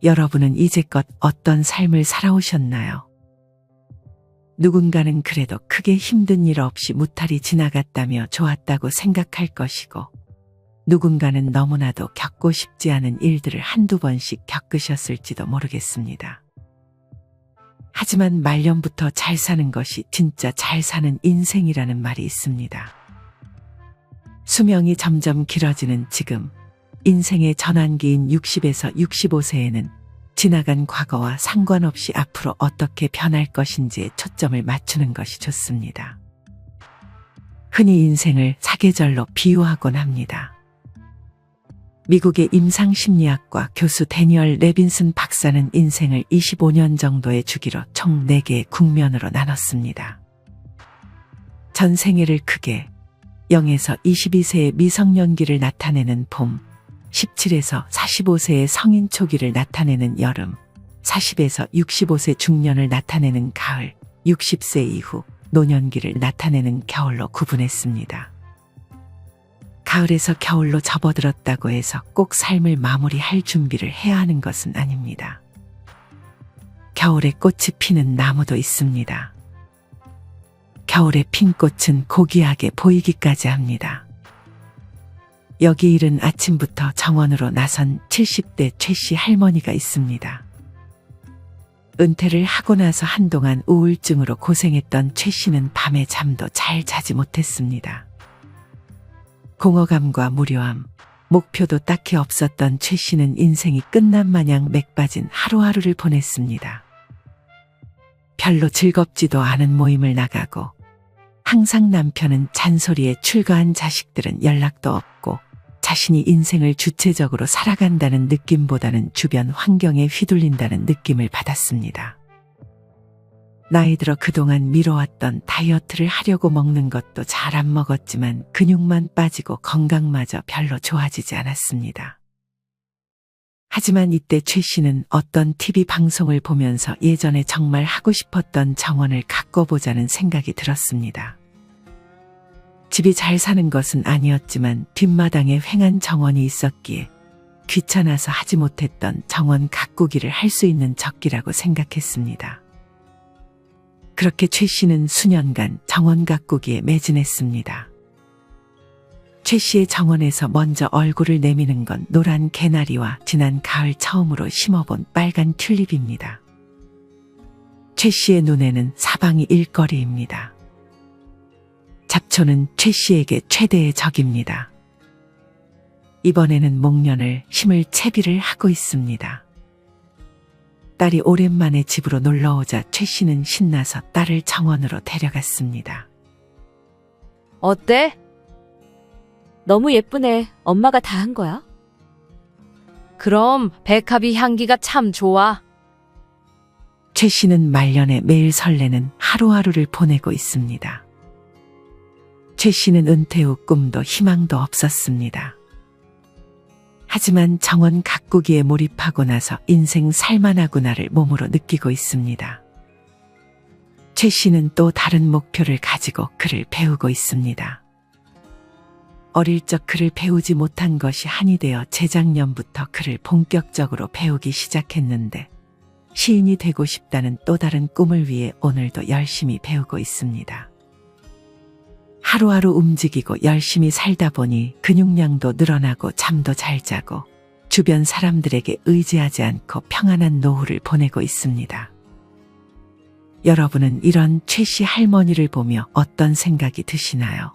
여러분은 이제껏 어떤 삶을 살아오셨나요? 누군가는 그래도 크게 힘든 일 없이 무탈히 지나갔다며 좋았다고 생각할 것이고, 누군가는 너무나도 겪고 싶지 않은 일들을 한두 번씩 겪으셨을지도 모르겠습니다. 하지만 말년부터 잘 사는 것이 진짜 잘 사는 인생이라는 말이 있습니다. 수명이 점점 길어지는 지금, 인생의 전환기인 60에서 65세에는 지나간 과거와 상관없이 앞으로 어떻게 변할 것인지에 초점을 맞추는 것이 좋습니다. 흔히 인생을 사계절로 비유하곤 합니다. 미국의 임상심리학과 교수 데니얼 레빈슨 박사는 인생을 25년 정도의 주기로 총 4개의 국면으로 나눴습니다. 전 생애를 크게 0에서 22세의 미성년기를 나타내는 봄, 17에서 45세의 성인 초기를 나타내는 여름, 40에서 65세 중년을 나타내는 가을, 60세 이후 노년기를 나타내는 겨울로 구분했습니다. 가을에서 겨울로 접어들었다고 해서 꼭 삶을 마무리할 준비를 해야 하는 것은 아닙니다. 겨울에 꽃이 피는 나무도 있습니다. 겨울에 핀 꽃은 고귀하게 보이기까지 합니다. 여기 이른 아침부터 정원으로 나선 70대 최 씨 할머니가 있습니다. 은퇴를 하고 나서 한동안 우울증으로 고생했던 최 씨는 밤에 잠도 잘 자지 못했습니다. 공허감과 무료함, 목표도 딱히 없었던 최 씨는 인생이 끝난 마냥 맥 빠진 하루하루를 보냈습니다. 별로 즐겁지도 않은 모임을 나가고, 항상 남편은 잔소리에 출가한 자식들은 연락도 없고, 자신이 인생을 주체적으로 살아간다는 느낌보다는 주변 환경에 휘둘린다는 느낌을 받았습니다. 나이 들어 그동안 미뤄왔던 다이어트를 하려고 먹는 것도 잘 안 먹었지만 근육만 빠지고 건강마저 별로 좋아지지 않았습니다. 하지만 이때 최 씨는 어떤 TV 방송을 보면서 예전에 정말 하고 싶었던 정원을 가꿔보자는 생각이 들었습니다. 집이 잘 사는 것은 아니었지만 뒷마당에 횡한 정원이 있었기에 귀찮아서 하지 못했던 정원 가꾸기를 할 수 있는 적기라고 생각했습니다. 그렇게 최 씨는 수년간 정원 가꾸기에 매진했습니다. 최 씨의 정원에서 먼저 얼굴을 내미는 건 노란 개나리와 지난 가을 처음으로 심어본 빨간 튤립입니다. 최 씨의 눈에는 사방이 일거리입니다. 잡초는 최 씨에게 최대의 적입니다. 이번에는 목련을 심을 채비를 하고 있습니다. 딸이 오랜만에 집으로 놀러오자 최 씨는 신나서 딸을 정원으로 데려갔습니다. 어때? 너무 예쁘네. 엄마가 다 한 거야? 그럼 백합이 향기가 참 좋아. 최 씨는 말년에 매일 설레는 하루하루를 보내고 있습니다. 최 씨는 은퇴 후 꿈도 희망도 없었습니다. 하지만 정원 가꾸기에 몰입하고 나서 인생 살만하구나를 몸으로 느끼고 있습니다. 최 씨는 또 다른 목표를 가지고 글을 배우고 있습니다. 어릴 적 글을 배우지 못한 것이 한이 되어 재작년부터 글을 본격적으로 배우기 시작했는데, 시인이 되고 싶다는 또 다른 꿈을 위해 오늘도 열심히 배우고 있습니다. 하루하루 움직이고 열심히 살다 보니 근육량도 늘어나고 잠도 잘 자고 주변 사람들에게 의지하지 않고 평안한 노후를 보내고 있습니다. 여러분은 이런 최 씨 할머니를 보며 어떤 생각이 드시나요?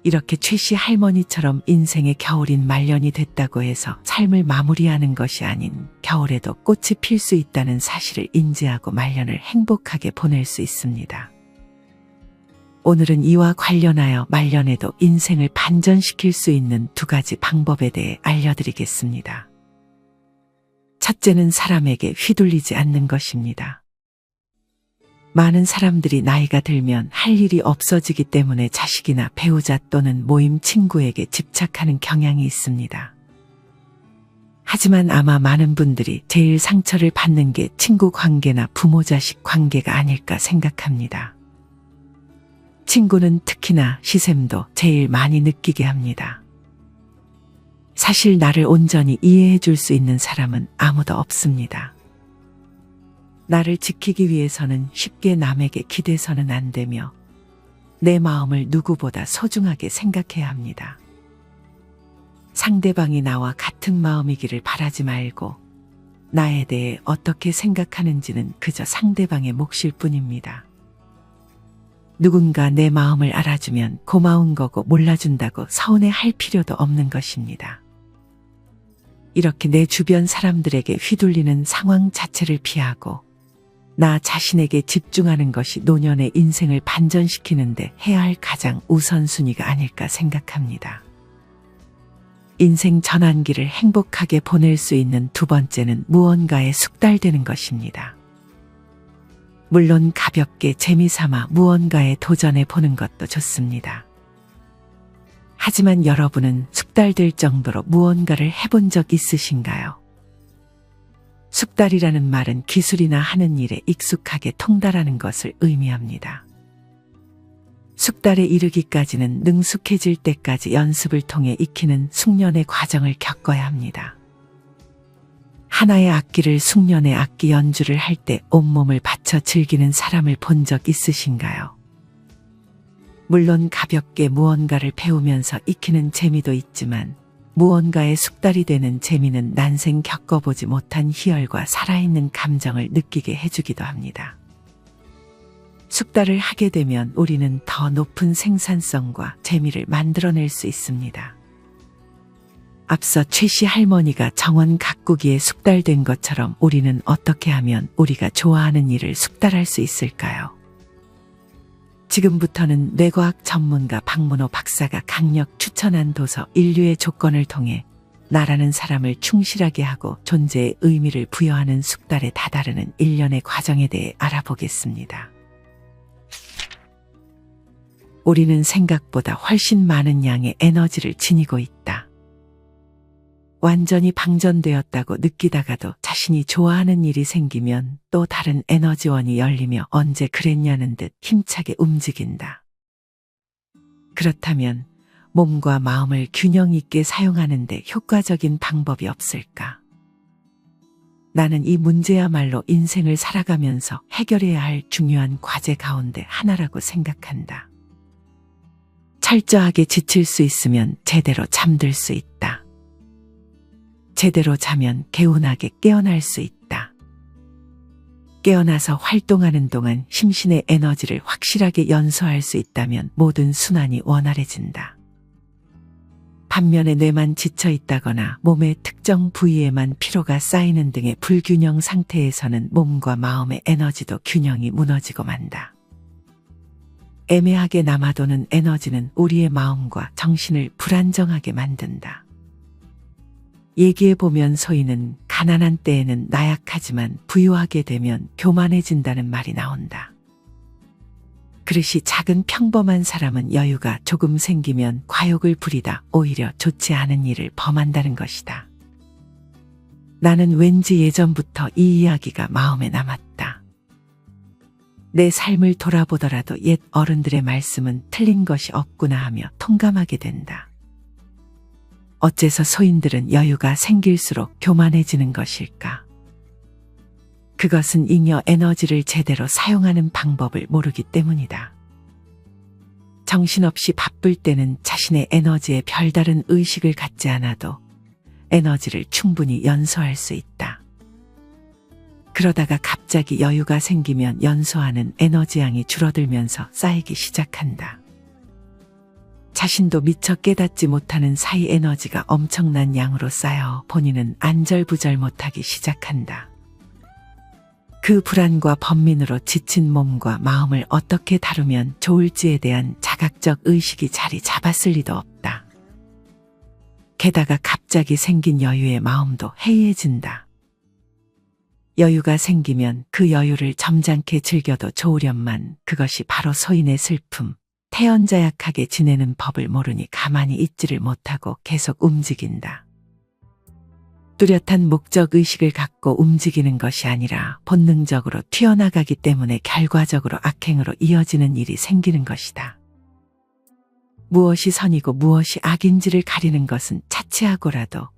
이렇게 최 씨 할머니처럼 인생의 겨울인 말년이 됐다고 해서 삶을 마무리하는 것이 아닌 겨울에도 꽃이 필 수 있다는 사실을 인지하고 말년을 행복하게 보낼 수 있습니다. 오늘은 이와 관련하여 말년에도 인생을 반전시킬 수 있는 2가지 방법에 대해 알려드리겠습니다. 첫째는 사람에게 휘둘리지 않는 것입니다. 많은 사람들이 나이가 들면 할 일이 없어지기 때문에 자식이나 배우자 또는 모임 친구에게 집착하는 경향이 있습니다. 하지만 아마 많은 분들이 제일 상처를 받는 게 친구 관계나 부모 자식 관계가 아닐까 생각합니다. 친구는 특히나 시샘도 제일 많이 느끼게 합니다. 사실 나를 온전히 이해해 줄 수 있는 사람은 아무도 없습니다. 나를 지키기 위해서는 쉽게 남에게 기대서는 안 되며 내 마음을 누구보다 소중하게 생각해야 합니다. 상대방이 나와 같은 마음이기를 바라지 말고 나에 대해 어떻게 생각하는지는 그저 상대방의 몫일 뿐입니다. 누군가 내 마음을 알아주면 고마운 거고 몰라준다고 서운해 할 필요도 없는 것입니다. 이렇게 내 주변 사람들에게 휘둘리는 상황 자체를 피하고 나 자신에게 집중하는 것이 노년의 인생을 반전시키는데 해야 할 가장 우선순위가 아닐까 생각합니다. 인생 전환기를 행복하게 보낼 수 있는 두 번째는 무언가에 숙달되는 것입니다. 물론 가볍게 재미삼아 무언가에 도전해 보는 것도 좋습니다. 하지만 여러분은 숙달될 정도로 무언가를 해본 적 있으신가요? 숙달이라는 말은 기술이나 하는 일에 익숙하게 통달하는 것을 의미합니다. 숙달에 이르기까지는 능숙해질 때까지 연습을 통해 익히는 숙련의 과정을 겪어야 합니다. 하나의 악기를 숙련해 악기 연주를 할 때 온몸을 바쳐 즐기는 사람을 본 적 있으신가요? 물론 가볍게 무언가를 배우면서 익히는 재미도 있지만 무언가에 숙달이 되는 재미는 난생 겪어보지 못한 희열과 살아있는 감정을 느끼게 해주기도 합니다. 숙달을 하게 되면 우리는 더 높은 생산성과 재미를 만들어낼 수 있습니다. 앞서 최씨 할머니가 정원 가꾸기에 숙달된 것처럼 우리는 어떻게 하면 우리가 좋아하는 일을 숙달할 수 있을까요? 지금부터는 뇌과학 전문가 박문호 박사가 강력 추천한 도서 인류의 조건을 통해 나라는 사람을 충실하게 하고 존재의 의미를 부여하는 숙달에 다다르는 일련의 과정에 대해 알아보겠습니다. 우리는 생각보다 훨씬 많은 양의 에너지를 지니고 있다. 완전히 방전되었다고 느끼다가도 자신이 좋아하는 일이 생기면 또 다른 에너지원이 열리며 언제 그랬냐는 듯 힘차게 움직인다. 그렇다면 몸과 마음을 균형 있게 사용하는 데 효과적인 방법이 없을까? 나는 이 문제야말로 인생을 살아가면서 해결해야 할 중요한 과제 가운데 하나라고 생각한다. 철저하게 지칠 수 있으면 제대로 잠들 수 있다. 제대로 자면 개운하게 깨어날 수 있다. 깨어나서 활동하는 동안 심신의 에너지를 확실하게 연소할 수 있다면 모든 순환이 원활해진다. 반면에 뇌만 지쳐 있다거나 몸의 특정 부위에만 피로가 쌓이는 등의 불균형 상태에서는 몸과 마음의 에너지도 균형이 무너지고 만다. 애매하게 남아도는 에너지는 우리의 마음과 정신을 불안정하게 만든다. 얘기해보면 소인은 가난한 때에는 나약하지만 부유하게 되면 교만해진다는 말이 나온다. 그릇이 작은 평범한 사람은 여유가 조금 생기면 과욕을 부리다 오히려 좋지 않은 일을 범한다는 것이다. 나는 왠지 예전부터 이 이야기가 마음에 남았다. 내 삶을 돌아보더라도 옛 어른들의 말씀은 틀린 것이 없구나 하며 통감하게 된다. 어째서 소인들은 여유가 생길수록 교만해지는 것일까? 그것은 잉여 에너지를 제대로 사용하는 방법을 모르기 때문이다. 정신없이 바쁠 때는 자신의 에너지에 별다른 의식을 갖지 않아도 에너지를 충분히 연소할 수 있다. 그러다가 갑자기 여유가 생기면 연소하는 에너지양이 줄어들면서 쌓이기 시작한다. 자신도 미처 깨닫지 못하는 사이 에너지가 엄청난 양으로 쌓여 본인은 안절부절 못하기 시작한다. 그 불안과 번민으로 지친 몸과 마음을 어떻게 다루면 좋을지에 대한 자각적 의식이 자리 잡았을 리도 없다. 게다가 갑자기 생긴 여유의 마음도 해이해진다. 여유가 생기면 그 여유를 점잖게 즐겨도 좋으련만 그것이 바로 소인의 슬픔, 태연자약하게 지내는 법을 모르니 가만히 있지를 못하고 계속 움직인다. 뚜렷한 목적의식을 갖고 움직이는 것이 아니라 본능적으로 튀어나가기 때문에 결과적으로 악행으로 이어지는 일이 생기는 것이다. 무엇이 선이고 무엇이 악인지를 가리는 것은 차치하고라도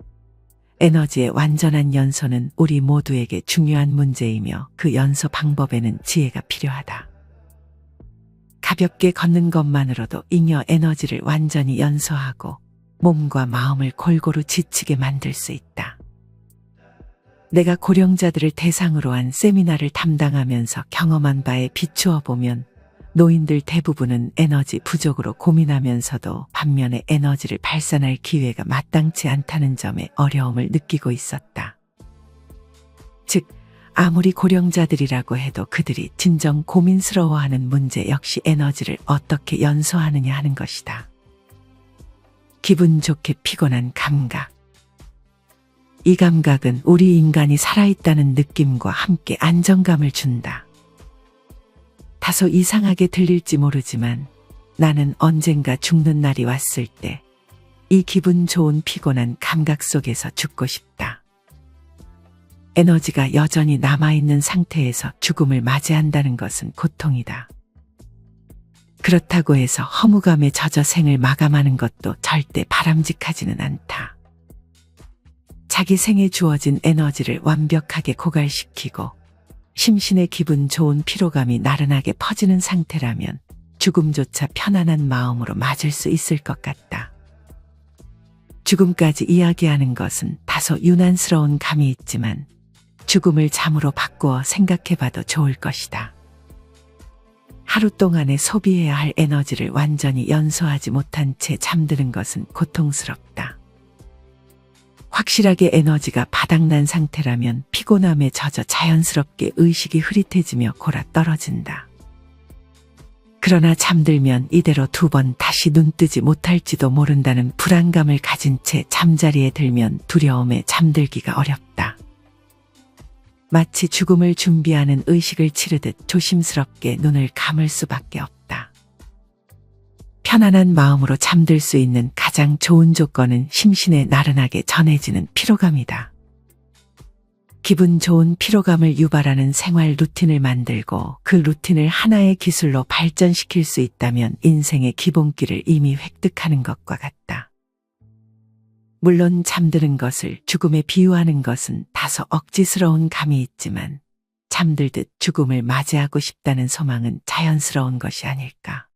에너지의 완전한 연소는 우리 모두에게 중요한 문제이며 그 연소 방법에는 지혜가 필요하다. 가볍게 걷는 것만으로도 잉여 에너지를 완전히 연소하고 몸과 마음을 골고루 지치게 만들 수 있다. 내가 고령자들을 대상으로 한 세미나를 담당하면서 경험한 바에 비추어 보면 노인들 대부분은 에너지 부족으로 고민하면서도 반면에 에너지를 발산할 기회가 마땅치 않다는 점에 어려움을 느끼고 있었다. 즉, 아무리 고령자들이라고 해도 그들이 진정 고민스러워하는 문제 역시 에너지를 어떻게 연소하느냐 하는 것이다. 기분 좋게 피곤한 감각. 이 감각은 우리 인간이 살아있다는 느낌과 함께 안정감을 준다. 다소 이상하게 들릴지 모르지만 나는 언젠가 죽는 날이 왔을 때 이 기분 좋은 피곤한 감각 속에서 죽고 싶다. 에너지가 여전히 남아있는 상태에서 죽음을 맞이한다는 것은 고통이다. 그렇다고 해서 허무감에 젖어 생을 마감하는 것도 절대 바람직하지는 않다. 자기 생에 주어진 에너지를 완벽하게 고갈시키고 심신의 기분 좋은 피로감이 나른하게 퍼지는 상태라면 죽음조차 편안한 마음으로 맞을 수 있을 것 같다. 죽음까지 이야기하는 것은 다소 유난스러운 감이 있지만 죽음을 잠으로 바꾸어 생각해봐도 좋을 것이다. 하루 동안에 소비해야 할 에너지를 완전히 연소하지 못한 채 잠드는 것은 고통스럽다. 확실하게 에너지가 바닥난 상태라면 피곤함에 젖어 자연스럽게 의식이 흐릿해지며 골아 떨어진다. 그러나 잠들면 이대로 2번 다시 눈 뜨지 못할지도 모른다는 불안감을 가진 채 잠자리에 들면 두려움에 잠들기가 어렵다. 마치 죽음을 준비하는 의식을 치르듯 조심스럽게 눈을 감을 수밖에 없다. 편안한 마음으로 잠들 수 있는 가장 좋은 조건은 심신에 나른하게 전해지는 피로감이다. 기분 좋은 피로감을 유발하는 생활 루틴을 만들고 그 루틴을 하나의 기술로 발전시킬 수 있다면 인생의 기본기를 이미 획득하는 것과 같다. 물론 잠드는 것을 죽음에 비유하는 것은 다소 억지스러운 감이 있지만 잠들듯 죽음을 맞이하고 싶다는 소망은 자연스러운 것이 아닐까.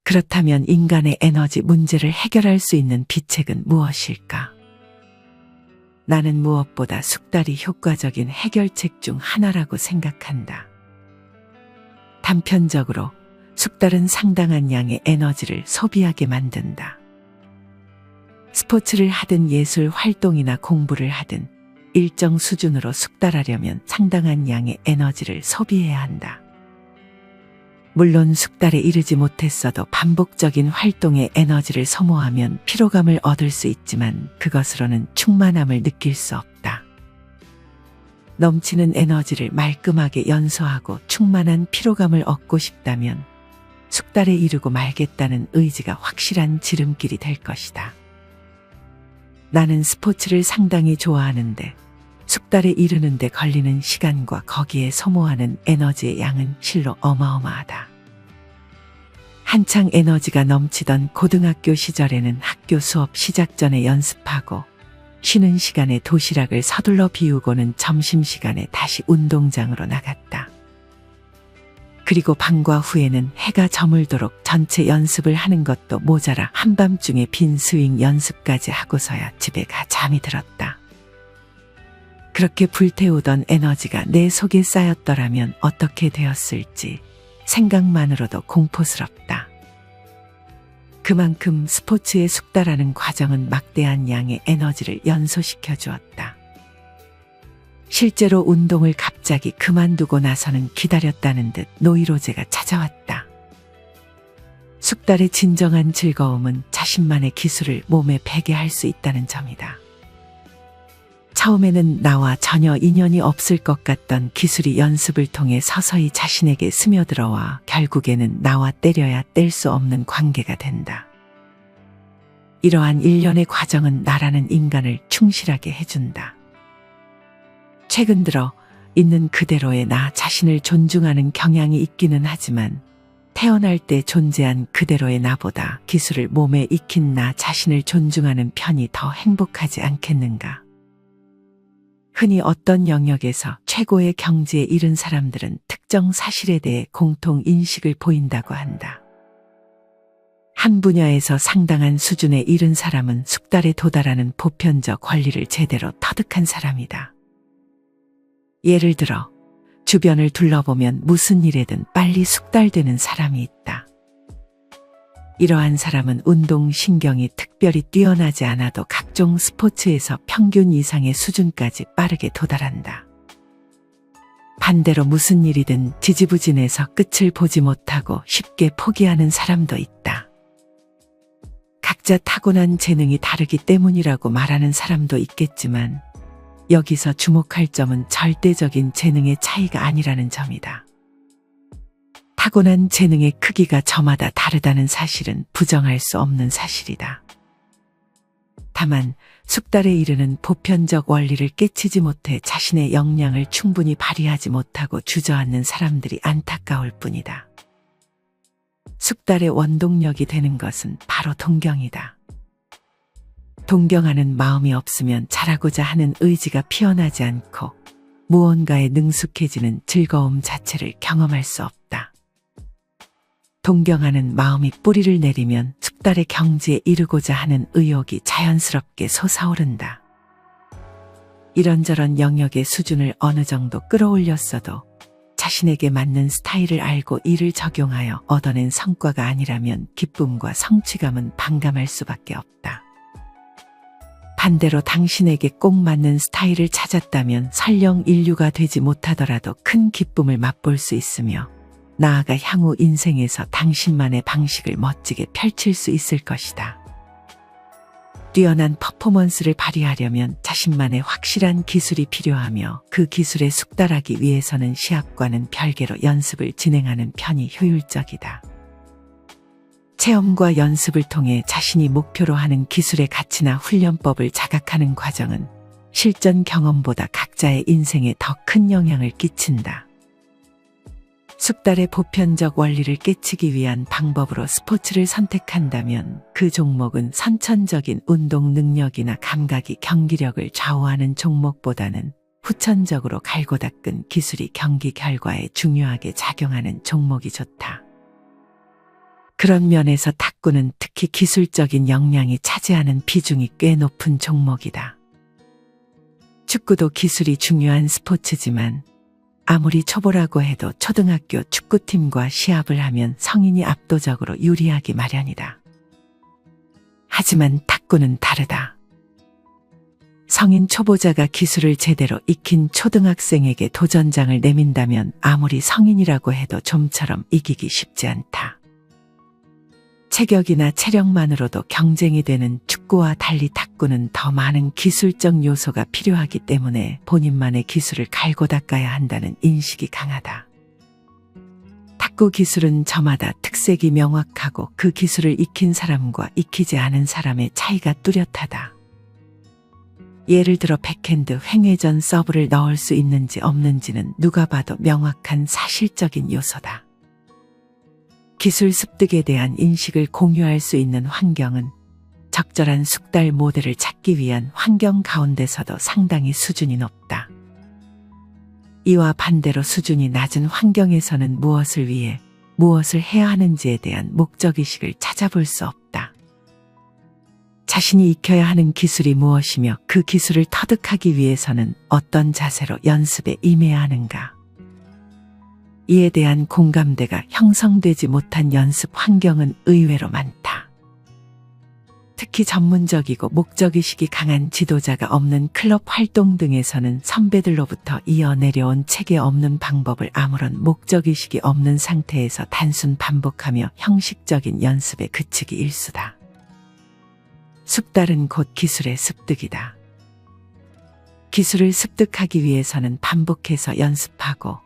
그렇다면 인간의 에너지 문제를 해결할 수 있는 비책은 무엇일까? 나는 무엇보다 숙달이 효과적인 해결책 중 하나라고 생각한다. 단편적으로 숙달은 상당한 양의 에너지를 소비하게 만든다. 스포츠를 하든 예술 활동이나 공부를 하든 일정 수준으로 숙달하려면 상당한 양의 에너지를 소비해야 한다. 물론 숙달에 이르지 못했어도 반복적인 활동에 에너지를 소모하면 피로감을 얻을 수 있지만 그것으로는 충만함을 느낄 수 없다. 넘치는 에너지를 말끔하게 연소하고 충만한 피로감을 얻고 싶다면 숙달에 이르고 말겠다는 의지가 확실한 지름길이 될 것이다. 나는 스포츠를 상당히 좋아하는데 숙달에 이르는 데 걸리는 시간과 거기에 소모하는 에너지의 양은 실로 어마어마하다. 한창 에너지가 넘치던 고등학교 시절에는 학교 수업 시작 전에 연습하고 쉬는 시간에 도시락을 서둘러 비우고는 점심시간에 다시 운동장으로 나갔다. 그리고 방과 후에는 해가 저물도록 전체 연습을 하는 것도 모자라 한밤중에 빈 스윙 연습까지 하고서야 집에 가 잠이 들었다. 그렇게 불태우던 에너지가 내 속에 쌓였더라면 어떻게 되었을지 생각만으로도 공포스럽다. 그만큼 스포츠에 숙달하는 과정은 막대한 양의 에너지를 연소시켜 주었다. 실제로 운동을 갑자기 그만두고 나서는 기다렸다는 듯 노이로제가 찾아왔다. 숙달의 진정한 즐거움은 자신만의 기술을 몸에 배게 할 수 있다는 점이다. 처음에는 나와 전혀 인연이 없을 것 같던 기술이 연습을 통해 서서히 자신에게 스며들어와 결국에는 나와 때려야 뗄 수 없는 관계가 된다. 이러한 일련의 과정은 나라는 인간을 충실하게 해준다. 최근 들어 있는 그대로의 나 자신을 존중하는 경향이 있기는 하지만 태어날 때 존재한 그대로의 나보다 기술을 몸에 익힌 나 자신을 존중하는 편이 더 행복하지 않겠는가. 흔히 어떤 영역에서 최고의 경지에 이른 사람들은 특정 사실에 대해 공통 인식을 보인다고 한다. 한 분야에서 상당한 수준에 이른 사람은 숙달에 도달하는 보편적 권리를 제대로 터득한 사람이다. 예를 들어 주변을 둘러보면 무슨 일에든 빨리 숙달되는 사람이 있다. 이러한 사람은 운동신경이 특별히 뛰어나지 않아도 각종 스포츠에서 평균 이상의 수준까지 빠르게 도달한다. 반대로 무슨 일이든 지지부진해서 끝을 보지 못하고 쉽게 포기하는 사람도 있다. 각자 타고난 재능이 다르기 때문이라고 말하는 사람도 있겠지만 여기서 주목할 점은 절대적인 재능의 차이가 아니라는 점이다. 타고난 재능의 크기가 저마다 다르다는 사실은 부정할 수 없는 사실이다. 다만 숙달에 이르는 보편적 원리를 깨치지 못해 자신의 역량을 충분히 발휘하지 못하고 주저앉는 사람들이 안타까울 뿐이다. 숙달의 원동력이 되는 것은 바로 동경이다. 동경하는 마음이 없으면 잘하고자 하는 의지가 피어나지 않고 무언가에 능숙해지는 즐거움 자체를 경험할 수 없다. 동경하는 마음이 뿌리를 내리면 숙달의 경지에 이르고자 하는 의욕이 자연스럽게 솟아오른다. 이런저런 영역의 수준을 어느 정도 끌어올렸어도 자신에게 맞는 스타일을 알고 이를 적용하여 얻어낸 성과가 아니라면 기쁨과 성취감은 반감할 수밖에 없다. 반대로 당신에게 꼭 맞는 스타일을 찾았다면 설령 인류가 되지 못하더라도 큰 기쁨을 맛볼 수 있으며 나아가 향후 인생에서 당신만의 방식을 멋지게 펼칠 수 있을 것이다. 뛰어난 퍼포먼스를 발휘하려면 자신만의 확실한 기술이 필요하며 그 기술에 숙달하기 위해서는 시합과는 별개로 연습을 진행하는 편이 효율적이다. 체험과 연습을 통해 자신이 목표로 하는 기술의 가치나 훈련법을 자각하는 과정은 실전 경험보다 각자의 인생에 더 큰 영향을 끼친다. 숙달의 보편적 원리를 깨치기 위한 방법으로 스포츠를 선택한다면 그 종목은 선천적인 운동 능력이나 감각이 경기력을 좌우하는 종목보다는 후천적으로 갈고 닦은 기술이 경기 결과에 중요하게 작용하는 종목이 좋다. 그런 면에서 탁구는 특히 기술적인 역량이 차지하는 비중이 꽤 높은 종목이다. 축구도 기술이 중요한 스포츠지만 아무리 초보라고 해도 초등학교 축구팀과 시합을 하면 성인이 압도적으로 유리하기 마련이다. 하지만 탁구는 다르다. 성인 초보자가 기술을 제대로 익힌 초등학생에게 도전장을 내민다면 아무리 성인이라고 해도 좀처럼 이기기 쉽지 않다. 체격이나 체력만으로도 경쟁이 되는 축구와 달리 탁구는 더 많은 기술적 요소가 필요하기 때문에 본인만의 기술을 갈고 닦아야 한다는 인식이 강하다. 탁구 기술은 저마다 특색이 명확하고 그 기술을 익힌 사람과 익히지 않은 사람의 차이가 뚜렷하다. 예를 들어 백핸드 횡회전 서브를 넣을 수 있는지 없는지는 누가 봐도 명확한 사실적인 요소다. 기술 습득에 대한 인식을 공유할 수 있는 환경은 적절한 숙달 모델을 찾기 위한 환경 가운데서도 상당히 수준이 높다. 이와 반대로 수준이 낮은 환경에서는 무엇을 위해 무엇을 해야 하는지에 대한 목적의식을 찾아볼 수 없다. 자신이 익혀야 하는 기술이 무엇이며 그 기술을 터득하기 위해서는 어떤 자세로 연습에 임해야 하는가. 이에 대한 공감대가 형성되지 못한 연습 환경은 의외로 많다. 특히 전문적이고 목적의식이 강한 지도자가 없는 클럽 활동 등에서는 선배들로부터 이어 내려온 체계 없는 방법을 아무런 목적의식이 없는 상태에서 단순 반복하며 형식적인 연습에 그치기 일쑤다. 숙달은 곧 기술의 습득이다. 기술을 습득하기 위해서는 반복해서 연습하고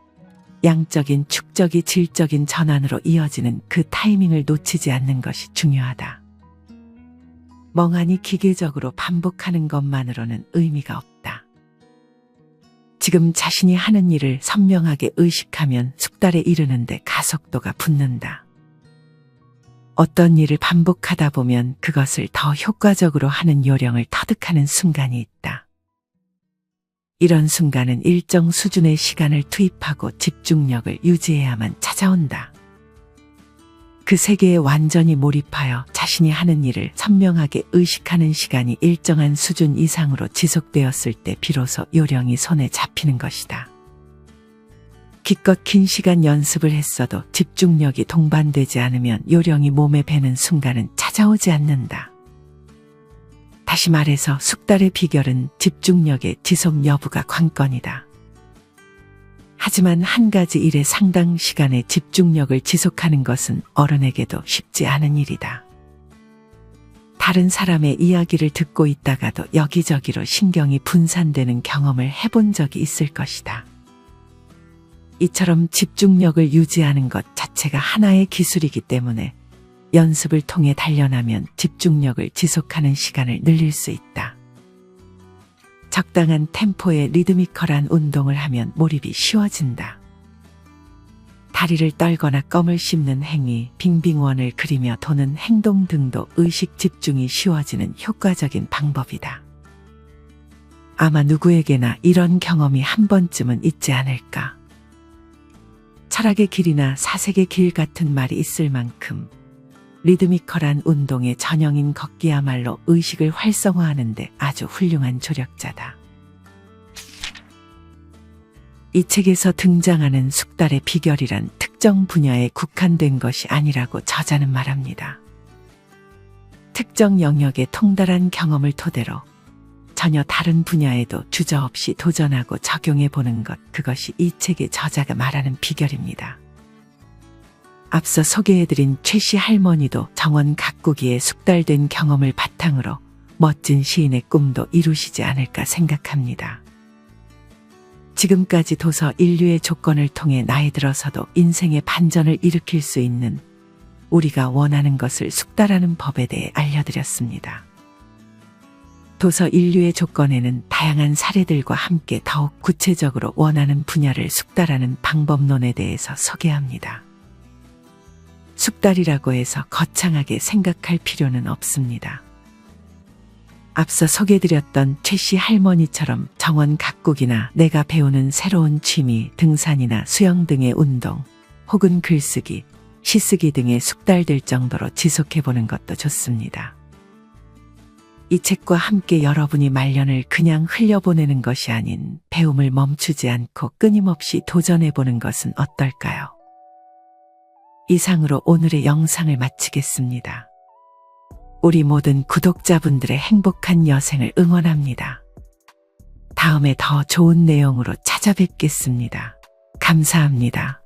양적인 축적이 질적인 전환으로 이어지는 그 타이밍을 놓치지 않는 것이 중요하다. 멍하니 기계적으로 반복하는 것만으로는 의미가 없다. 지금 자신이 하는 일을 선명하게 의식하면 숙달에 이르는데 가속도가 붙는다. 어떤 일을 반복하다 보면 그것을 더 효과적으로 하는 요령을 터득하는 순간이 있다. 이런 순간은 일정 수준의 시간을 투입하고 집중력을 유지해야만 찾아온다. 그 세계에 완전히 몰입하여 자신이 하는 일을 선명하게 의식하는 시간이 일정한 수준 이상으로 지속되었을 때 비로소 요령이 손에 잡히는 것이다. 기껏 긴 시간 연습을 했어도 집중력이 동반되지 않으면 요령이 몸에 배는 순간은 찾아오지 않는다. 다시 말해서 숙달의 비결은 집중력의 지속 여부가 관건이다. 하지만 한 가지 일에 상당 시간의 집중력을 지속하는 것은 어른에게도 쉽지 않은 일이다. 다른 사람의 이야기를 듣고 있다가도 여기저기로 신경이 분산되는 경험을 해본 적이 있을 것이다. 이처럼 집중력을 유지하는 것 자체가 하나의 기술이기 때문에 연습을 통해 단련하면 집중력을 지속하는 시간을 늘릴 수 있다. 적당한 템포의 리드미컬한 운동을 하면 몰입이 쉬워진다. 다리를 떨거나 껌을 씹는 행위, 빙빙원을 그리며 도는 행동 등도 의식 집중이 쉬워지는 효과적인 방법이다. 아마 누구에게나 이런 경험이 한 번쯤은 있지 않을까. 철학의 길이나 사색의 길 같은 말이 있을 만큼 리드미컬한 운동의 전형인 걷기야말로 의식을 활성화하는 데 아주 훌륭한 조력자다. 이 책에서 등장하는 숙달의 비결이란 특정 분야에 국한된 것이 아니라고 저자는 말합니다. 특정 영역의 통달한 경험을 토대로 전혀 다른 분야에도 주저없이 도전하고 적용해 보는 것, 그것이 이 책의 저자가 말하는 비결입니다. 앞서 소개해드린 최씨 할머니도 정원 가꾸기에 숙달된 경험을 바탕으로 멋진 시인의 꿈도 이루시지 않을까 생각합니다. 지금까지 도서 인류의 조건을 통해 나이 들어서도 인생의 반전을 일으킬 수 있는 우리가 원하는 것을 숙달하는 법에 대해 알려드렸습니다. 도서 인류의 조건에는 다양한 사례들과 함께 더욱 구체적으로 원하는 분야를 숙달하는 방법론에 대해서 소개합니다. 숙달이라고 해서 거창하게 생각할 필요는 없습니다. 앞서 소개드렸던 최씨 할머니처럼 정원 가꾸기나 내가 배우는 새로운 취미, 등산이나 수영 등의 운동, 혹은 글쓰기, 시쓰기 등에 숙달될 정도로 지속해보는 것도 좋습니다. 이 책과 함께 여러분이 말년을 그냥 흘려보내는 것이 아닌 배움을 멈추지 않고 끊임없이 도전해보는 것은 어떨까요? 이상으로 오늘의 영상을 마치겠습니다. 우리 모든 구독자분들의 행복한 여생을 응원합니다. 다음에 더 좋은 내용으로 찾아뵙겠습니다. 감사합니다.